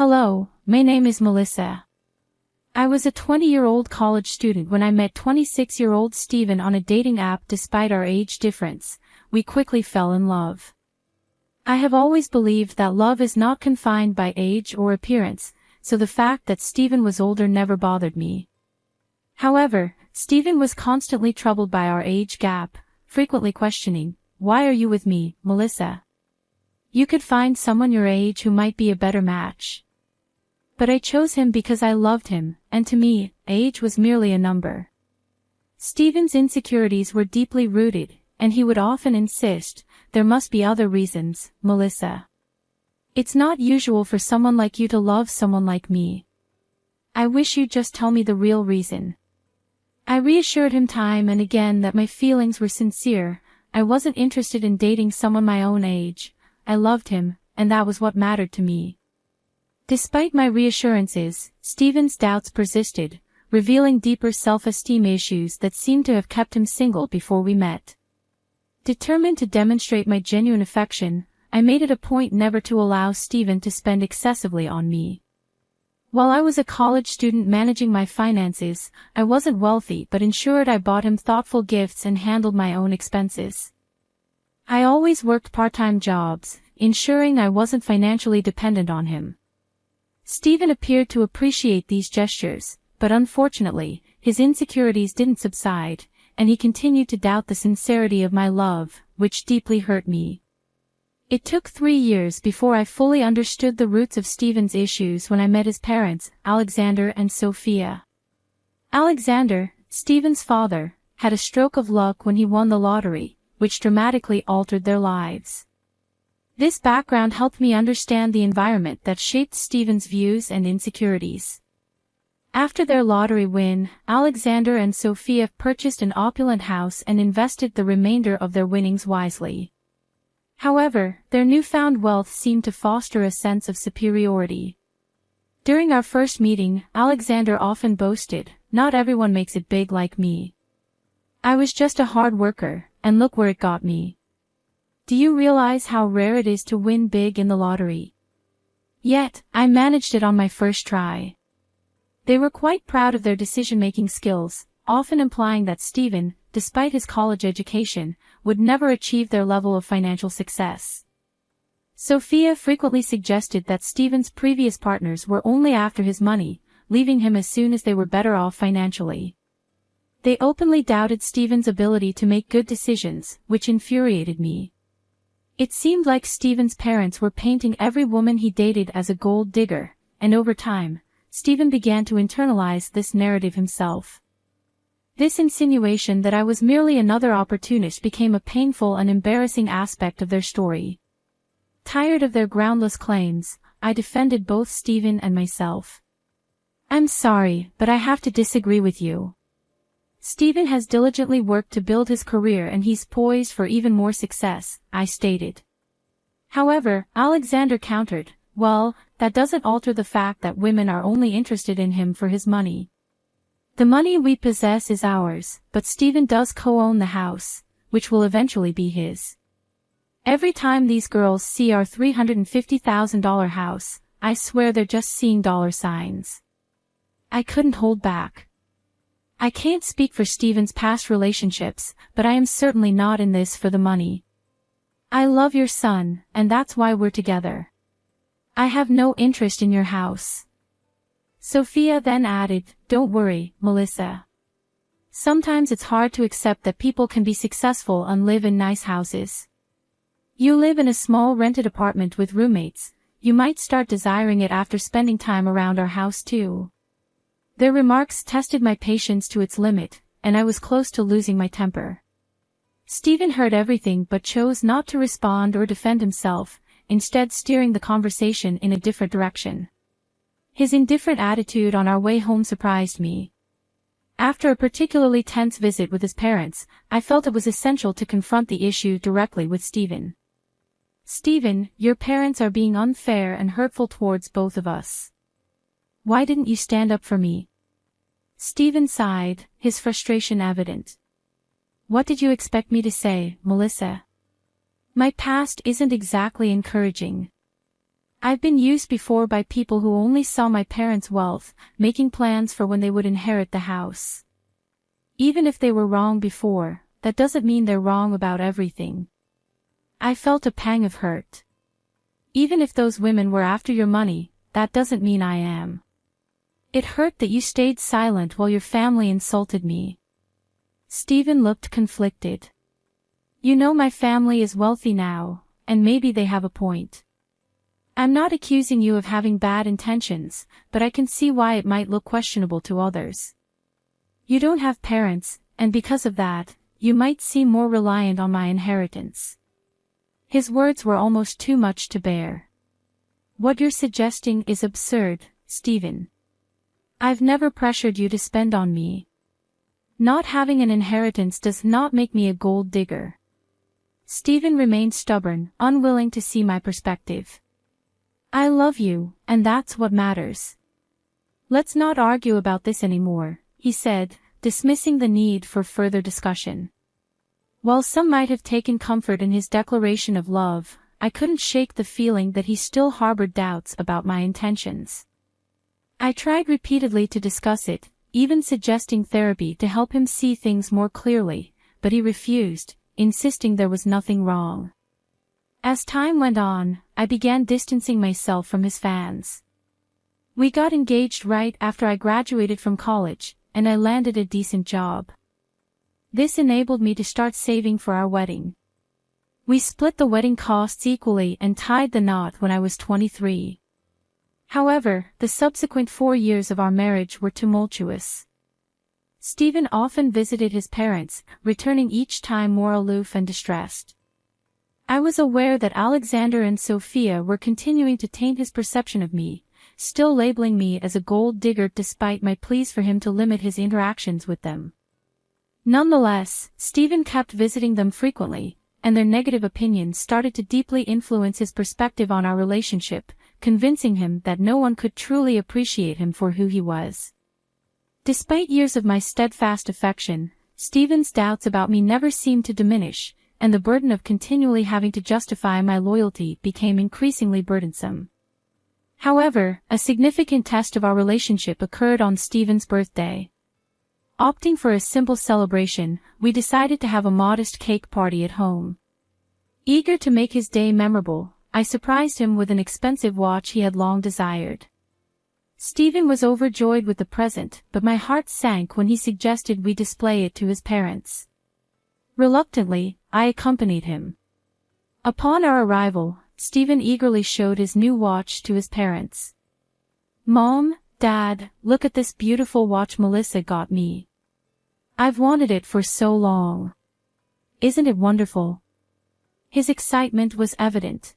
Hello, my name is Melissa. I was a 20-year-old college student when I met 26-year-old Steven on a dating app. Despite our age difference, we quickly fell in love. I have always believed that love is not confined by age or appearance, so the fact that Steven was older never bothered me. However, Steven was constantly troubled by our age gap, frequently questioning, "Why are you with me, Melissa? You could find someone your age who might be a better match." But I chose him because I loved him, and to me, age was merely a number. Steven's insecurities were deeply rooted, and he would often insist, "There must be other reasons, Melissa. It's not usual for someone like you to love someone like me. I wish you'd just tell me the real reason." I reassured him time and again that my feelings were sincere. I wasn't interested in dating someone my own age. I loved him, and that was what mattered to me. Despite my reassurances, Steven's doubts persisted, revealing deeper self-esteem issues that seemed to have kept him single before we met. Determined to demonstrate my genuine affection, I made it a point never to allow Steven to spend excessively on me. While I was a college student managing my finances, I wasn't wealthy but ensured I bought him thoughtful gifts and handled my own expenses. I always worked part-time jobs, ensuring I wasn't financially dependent on him. Steven appeared to appreciate these gestures, but unfortunately, his insecurities didn't subside, and he continued to doubt the sincerity of my love, which deeply hurt me. It took 3 years before I fully understood the roots of Steven's issues when I met his parents, Alexander and Sophia. Alexander, Steven's father, had a stroke of luck when he won the lottery, which dramatically altered their lives. This background helped me understand the environment that shaped Steven's views and insecurities. After their lottery win, Alexander and Sophia purchased an opulent house and invested the remainder of their winnings wisely. However, their newfound wealth seemed to foster a sense of superiority. During our first meeting, Alexander often boasted, "Not everyone makes it big like me. I was just a hard worker, and look where it got me. Do you realize how rare it is to win big in the lottery? Yet, I managed it on my first try." They were quite proud of their decision-making skills, often implying that Steven, despite his college education, would never achieve their level of financial success. Sophia frequently suggested that Steven's previous partners were only after his money, leaving him as soon as they were better off financially. They openly doubted Steven's ability to make good decisions, which infuriated me. It seemed like Steven's parents were painting every woman he dated as a gold digger, and over time, Steven began to internalize this narrative himself. This insinuation that I was merely another opportunist became a painful and embarrassing aspect of their story. Tired of their groundless claims, I defended both Steven and myself. "I'm sorry, but I have to disagree with you. Steven has diligently worked to build his career and he's poised for even more success," I stated. However, Alexander countered, "Well, that doesn't alter the fact that women are only interested in him for his money. The money we possess is ours, but Steven does co-own the house, which will eventually be his. Every time these girls see our $350,000 house, I swear they're just seeing dollar signs." I couldn't hold back. "I can't speak for Steven's past relationships, but I am certainly not in this for the money. I love your son, and that's why we're together. I have no interest in your house." Sophia then added, "Don't worry, Melissa. Sometimes it's hard to accept that people can be successful and live in nice houses. You live in a small rented apartment with roommates, you might start desiring it after spending time around our house too." Their remarks tested my patience to its limit, and I was close to losing my temper. Steven heard everything but chose not to respond or defend himself, instead steering the conversation in a different direction. His indifferent attitude on our way home surprised me. After a particularly tense visit with his parents, I felt it was essential to confront the issue directly with Steven. "Steven, your parents are being unfair and hurtful towards both of us. Why didn't you stand up for me?" Steven sighed, his frustration evident. "What did you expect me to say, Melissa? My past isn't exactly encouraging. I've been used before by people who only saw my parents' wealth, making plans for when they would inherit the house. Even if they were wrong before, that doesn't mean they're wrong about everything. I felt a pang of hurt. Even if those women were after your money, that doesn't mean I am. It hurt that you stayed silent while your family insulted me. Stephen looked conflicted. You know my family is wealthy now, and maybe they have a point. I'm not accusing you of having bad intentions, but I can see why it might look questionable to others. You don't have parents, and because of that, you might seem more reliant on my inheritance. His words were almost too much to bear. What you're suggesting is absurd, Stephen. I've never pressured you to spend on me. Not having an inheritance does not make me a gold digger. Stephen remained stubborn, unwilling to see my perspective. I love you, and that's what matters. Let's not argue about this anymore, he said, dismissing the need for further discussion. While some might have taken comfort in his declaration of love, I couldn't shake the feeling that he still harbored doubts about my intentions. I tried repeatedly to discuss it, even suggesting therapy to help him see things more clearly, but he refused, insisting there was nothing wrong. As time went on, I began distancing myself from his fans. We got engaged right after I graduated from college, and I landed a decent job. This enabled me to start saving for our wedding. We split the wedding costs equally and tied the knot when I was 23. However, the subsequent 4 years of our marriage were tumultuous. Stephen often visited his parents, returning each time more aloof and distressed. I was aware that Alexander and Sophia were continuing to taint his perception of me, still labeling me as a gold digger despite my pleas for him to limit his interactions with them. Nonetheless, Stephen kept visiting them frequently, and their negative opinions started to deeply influence his perspective on our relationship, convincing him that no one could truly appreciate him for who he was. Despite years of my steadfast affection, Stephen's doubts about me never seemed to diminish, and the burden of continually having to justify my loyalty became increasingly burdensome. However, a significant test of our relationship occurred on Stephen's birthday. Opting for a simple celebration, we decided to have a modest cake party at home. Eager to make his day memorable, I surprised him with an expensive watch he had long desired. Stephen was overjoyed with the present, but my heart sank when he suggested we display it to his parents. Reluctantly, I accompanied him. Upon our arrival, Stephen eagerly showed his new watch to his parents. "Mom, Dad, look at this beautiful watch Melissa got me. I've wanted it for so long. Isn't it wonderful?" His excitement was evident.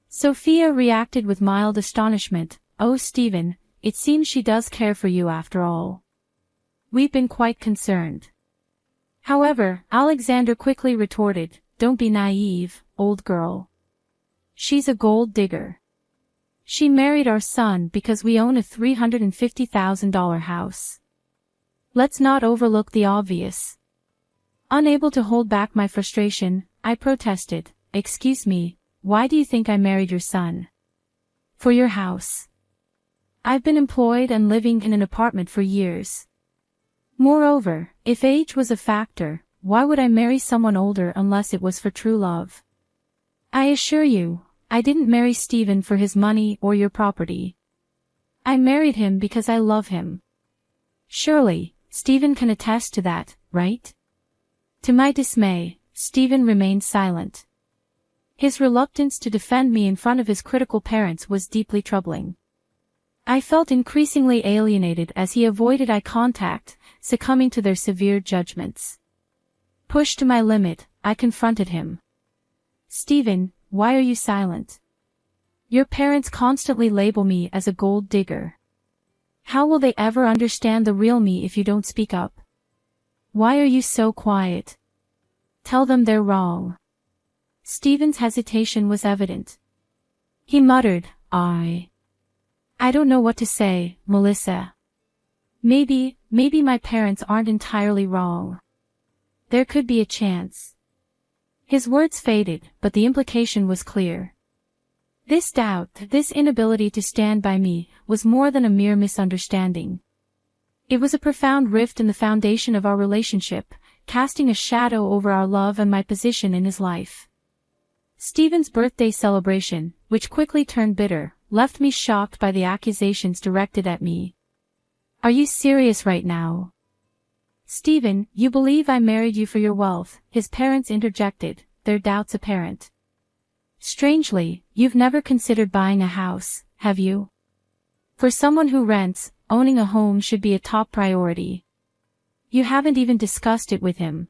Sophia reacted with mild astonishment. "Oh Stephen, it seems she does care for you after all. We've been quite concerned." However, Alexander quickly retorted, "Don't be naive, old girl. She's a gold digger. She married our son because we own a $350,000 house. Let's not overlook the obvious." Unable to hold back my frustration, I protested, "Excuse me, why do you think I married your son?" "For your house. I've been employed and living in an apartment for years. Moreover, if age was a factor, why would I marry someone older unless it was for true love? I assure you, I didn't marry Stephen for his money or your property. I married him because I love him. Surely, Stephen can attest to that, right?" To my dismay, Stephen remained silent. His reluctance to defend me in front of his critical parents was deeply troubling. I felt increasingly alienated as he avoided eye contact, succumbing to their severe judgments. Pushed to my limit, I confronted him. "Stephen, why are you silent? Your parents constantly label me as a gold digger. How will they ever understand the real me if you don't speak up? Why are you so quiet? Tell them they're wrong." Stephen's hesitation was evident. He muttered, I don't know what to say, Melissa. Maybe my parents aren't entirely wrong. There could be a chance." His words faded, but the implication was clear. This doubt, this inability to stand by me, was more than a mere misunderstanding. It was a profound rift in the foundation of our relationship, casting a shadow over our love and my position in his life. Stephen's birthday celebration, which quickly turned bitter, left me shocked by the accusations directed at me. "Are you serious right now?" "Stephen, you believe I married you for your wealth," his parents interjected, their doubts apparent. "Strangely, you've never considered buying a house, have you? For someone who rents, owning a home should be a top priority. You haven't even discussed it with him.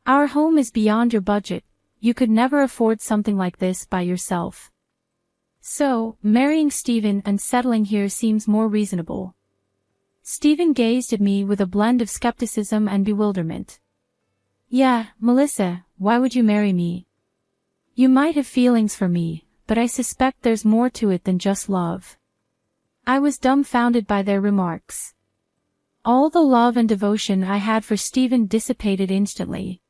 Our home is beyond your budget. You could never afford something like this by yourself. So, marrying Stephen and settling here seems more reasonable." Stephen gazed at me with a blend of skepticism and bewilderment. "Yeah, Melissa, why would you marry me? You might have feelings for me, but I suspect there's more to it than just love." I was dumbfounded by their remarks. All the love and devotion I had for Stephen dissipated instantly.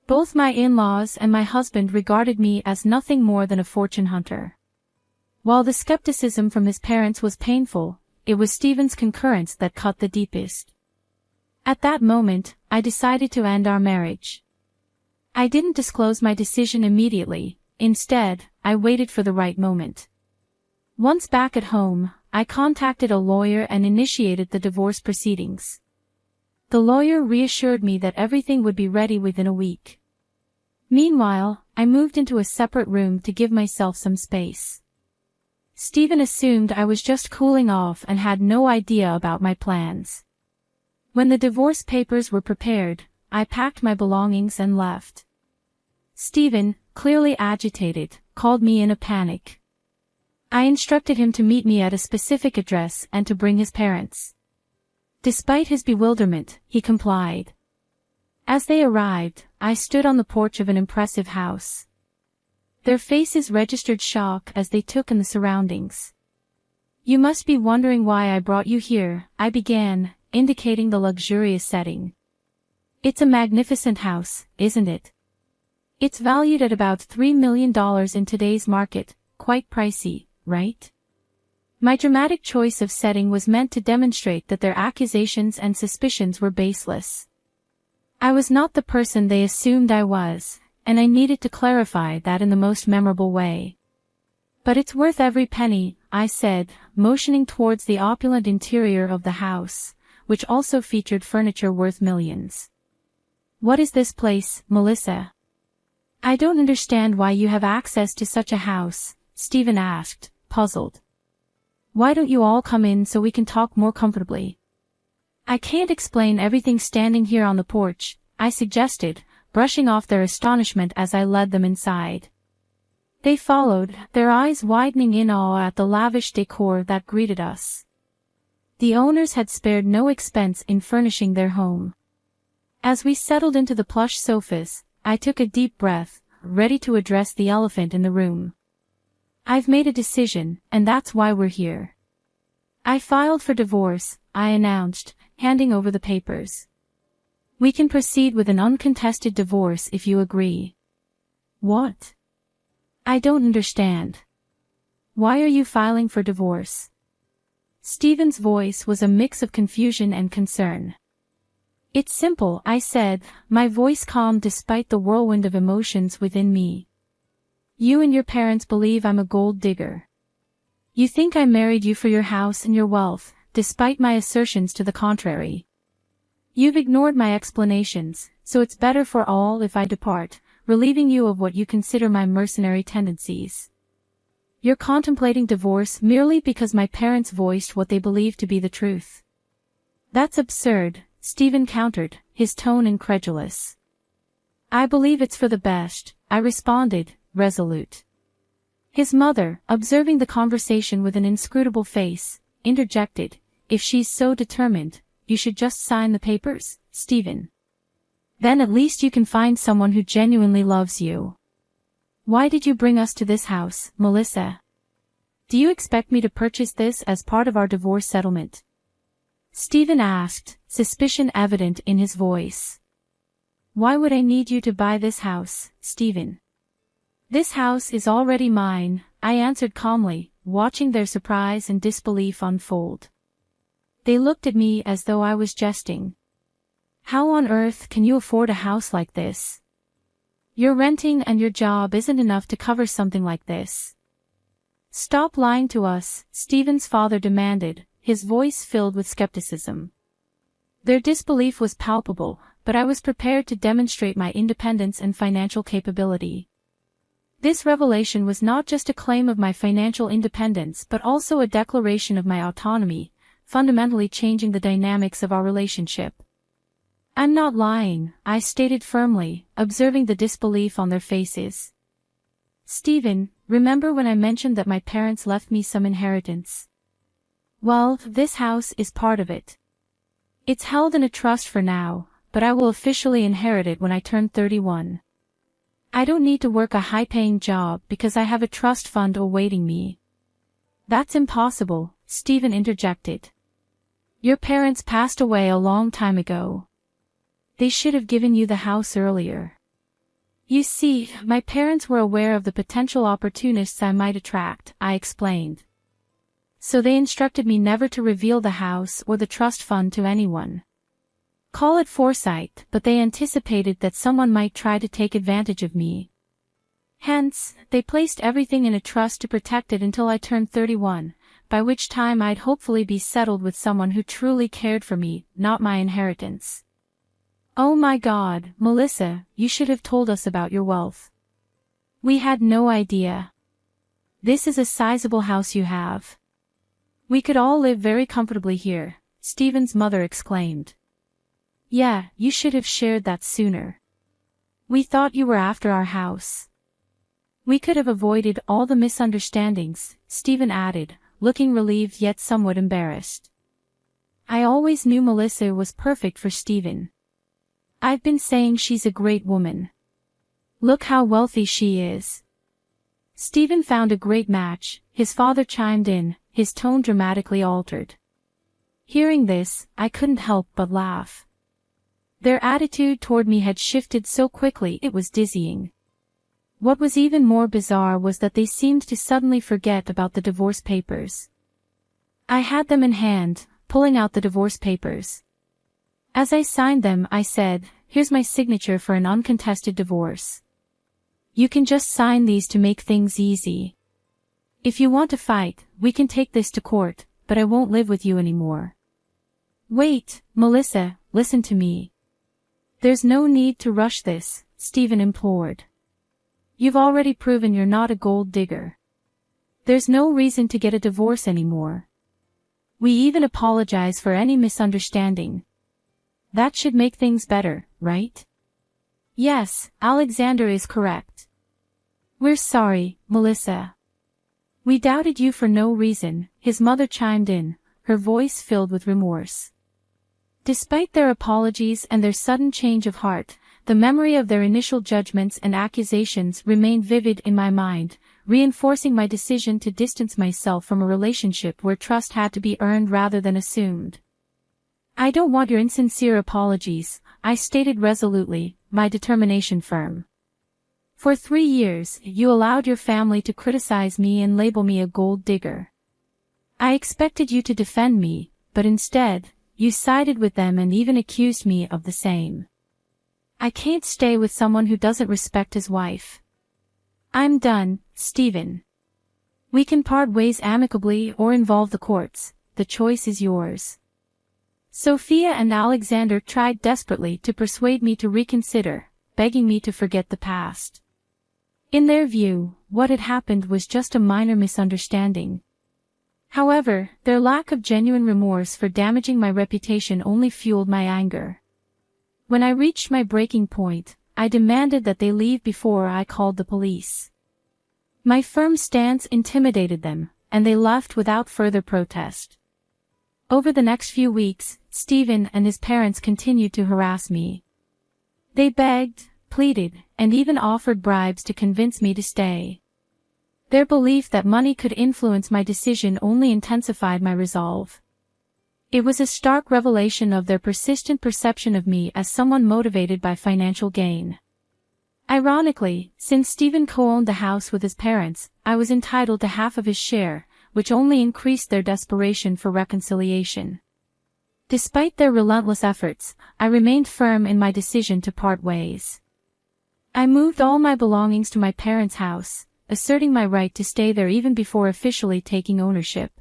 Both my in-laws and my husband regarded me as nothing more than a fortune hunter. While the skepticism from his parents was painful, it was Stephen's concurrence that cut the deepest. At that moment, I decided to end our marriage. I didn't disclose my decision immediately. Instead, I waited for the right moment. Once back at home, I contacted a lawyer and initiated the divorce proceedings. The lawyer reassured me that everything would be ready within a week. Meanwhile, I moved into a separate room to give myself some space. Stephen assumed I was just cooling off and had no idea about my plans. When the divorce papers were prepared, I packed my belongings and left. Stephen, clearly agitated, called me in a panic. I instructed him to meet me at a specific address and to bring his parents. Despite his bewilderment, he complied. As they arrived, I stood on the porch of an impressive house. Their faces registered shock as they took in the surroundings. "You must be wondering why I brought you here," I began, indicating the luxurious setting. "It's a magnificent house, isn't it? It's valued at about $3 million in today's market, quite pricey, right?" My dramatic choice of setting was meant to demonstrate that their accusations and suspicions were baseless. I was not the person they assumed I was, and I needed to clarify that in the most memorable way. "But it's worth every penny," I said, motioning towards the opulent interior of the house, which also featured furniture worth millions. "What is this place, Melissa? I don't understand why you have access to such a house," Stephen asked, puzzled. "Why don't you all come in so we can talk more comfortably?" "I can't explain everything standing here on the porch," I suggested, brushing off their astonishment as I led them inside. They followed, their eyes widening in awe at the lavish decor that greeted us. The owners had spared no expense in furnishing their home. As we settled into the plush sofas, I took a deep breath, ready to address the elephant in the room. "I've made a decision, and that's why we're here. I filed for divorce," I announced, handing over the papers. "We can proceed with an uncontested divorce if you agree." "What? I don't understand. Why are you filing for divorce?" Stephen's voice was a mix of confusion and concern. "It's simple," I said, my voice calm despite the whirlwind of emotions within me. "You and your parents believe I'm a gold digger. You think I married you for your house and your wealth, despite my assertions to the contrary. You've ignored my explanations, so it's better for all if I depart, relieving you of what you consider my mercenary tendencies. You're contemplating divorce merely because my parents voiced what they believe to be the truth." "That's absurd," Stephen countered, his tone incredulous. "I believe it's for the best," I responded, resolute. His mother, observing the conversation with an inscrutable face, interjected, "If she's so determined, you should just sign the papers, Stephen. Then at least you can find someone who genuinely loves you. Why did you bring us to this house, Melissa? Do you expect me to purchase this as part of our divorce settlement?" Stephen asked, suspicion evident in his voice. "Why would I need you to buy this house, Stephen? This house is already mine," I answered calmly, watching their surprise and disbelief unfold. They looked at me as though I was jesting. How on earth can you afford a house like this? You're renting and your job isn't enough to cover something like this. Stop lying to us, Stephen's father demanded, his voice filled with skepticism. Their disbelief was palpable, but I was prepared to demonstrate my independence and financial capability. This revelation was not just a claim of my financial independence but also a declaration of my autonomy, fundamentally changing the dynamics of our relationship. I'm not lying, I stated firmly, observing the disbelief on their faces. Stephen, remember when I mentioned that my parents left me some inheritance? Well, this house is part of it. It's held in a trust for now, but I will officially inherit it when I turn 31. I don't need to work a high-paying job because I have a trust fund awaiting me. That's impossible, Stephen interjected. Your parents passed away a long time ago. They should have given you the house earlier. You see, my parents were aware of the potential opportunists I might attract, I explained. So they instructed me never to reveal the house or the trust fund to anyone. Call it foresight, but they anticipated that someone might try to take advantage of me. Hence, they placed everything in a trust to protect it until I turned 31, by which time I'd hopefully be settled with someone who truly cared for me, not my inheritance. Oh my God, Melissa, you should have told us about your wealth. We had no idea. This is a sizable house you have. We could all live very comfortably here, Stephen's mother exclaimed. Yeah, you should have shared that sooner. We thought you were after our house. We could have avoided all the misunderstandings, Stephen added, looking relieved yet somewhat embarrassed. I always knew Melissa was perfect for Stephen. I've been saying she's a great woman. Look how wealthy she is. Stephen found a great match, his father chimed in, his tone dramatically altered. Hearing this, I couldn't help but laugh. Their attitude toward me had shifted so quickly it was dizzying. What was even more bizarre was that they seemed to suddenly forget about the divorce papers. I had them in hand, pulling out the divorce papers. As I signed them, I said, "Here's my signature for an uncontested divorce. You can just sign these to make things easy. If you want to fight, we can take this to court, but I won't live with you anymore." Wait, Melissa, listen to me. There's no need to rush this, Stephen implored. You've already proven you're not a gold digger. There's no reason to get a divorce anymore. We even apologize for any misunderstanding. That should make things better, right? Yes, Alexander is correct. We're sorry, Melissa. We doubted you for no reason, his mother chimed in, her voice filled with remorse. Despite their apologies and their sudden change of heart, the memory of their initial judgments and accusations remained vivid in my mind, reinforcing my decision to distance myself from a relationship where trust had to be earned rather than assumed. I don't want your insincere apologies, I stated resolutely, my determination firm. For 3 years, you allowed your family to criticize me and label me a gold digger. I expected you to defend me, but instead, you sided with them and even accused me of the same. I can't stay with someone who doesn't respect his wife. I'm done, Stephen. We can part ways amicably or involve the courts, the choice is yours. Sophia and Alexander tried desperately to persuade me to reconsider, begging me to forget the past. In their view, what had happened was just a minor misunderstanding. However, their lack of genuine remorse for damaging my reputation only fueled my anger. When I reached my breaking point, I demanded that they leave before I called the police. My firm stance intimidated them, and they left without further protest. Over the next few weeks, Stephen and his parents continued to harass me. They begged, pleaded, and even offered bribes to convince me to stay. Their belief that money could influence my decision only intensified my resolve. It was a stark revelation of their persistent perception of me as someone motivated by financial gain. Ironically, since Stephen co-owned the house with his parents, I was entitled to half of his share, which only increased their desperation for reconciliation. Despite their relentless efforts, I remained firm in my decision to part ways. I moved all my belongings to my parents' house, asserting my right to stay there even before officially taking ownership.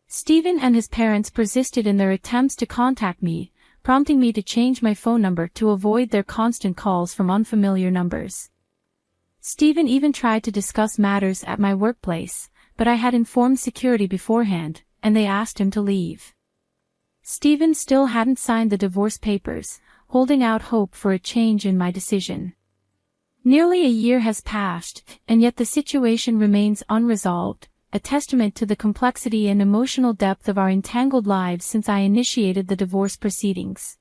Stephen and his parents persisted in their attempts to contact me, prompting me to change my phone number to avoid their constant calls from unfamiliar numbers. Stephen even tried to discuss matters at my workplace, but I had informed security beforehand, and they asked him to leave. Stephen still hadn't signed the divorce papers, holding out hope for a change in my decision. Nearly a year has passed, and yet the situation remains unresolved, a testament to the complexity and emotional depth of our entangled lives since I initiated the divorce proceedings.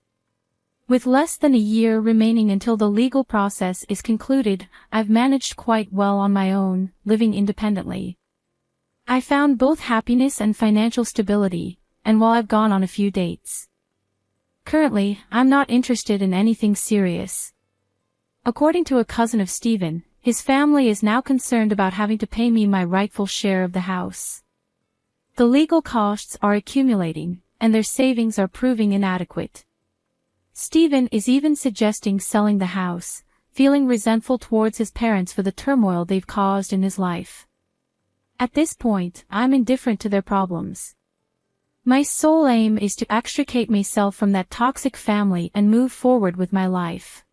With less than a year remaining until the legal process is concluded, I've managed quite well on my own, living independently. I found both happiness and financial stability, and while I've gone on a few dates. Currently, I'm not interested in anything serious. According to a cousin of Stephen, his family is now concerned about having to pay me my rightful share of the house. The legal costs are accumulating, and their savings are proving inadequate. Stephen is even suggesting selling the house, feeling resentful towards his parents for the turmoil they've caused in his life. At this point, I'm indifferent to their problems. My sole aim is to extricate myself from that toxic family and move forward with my life.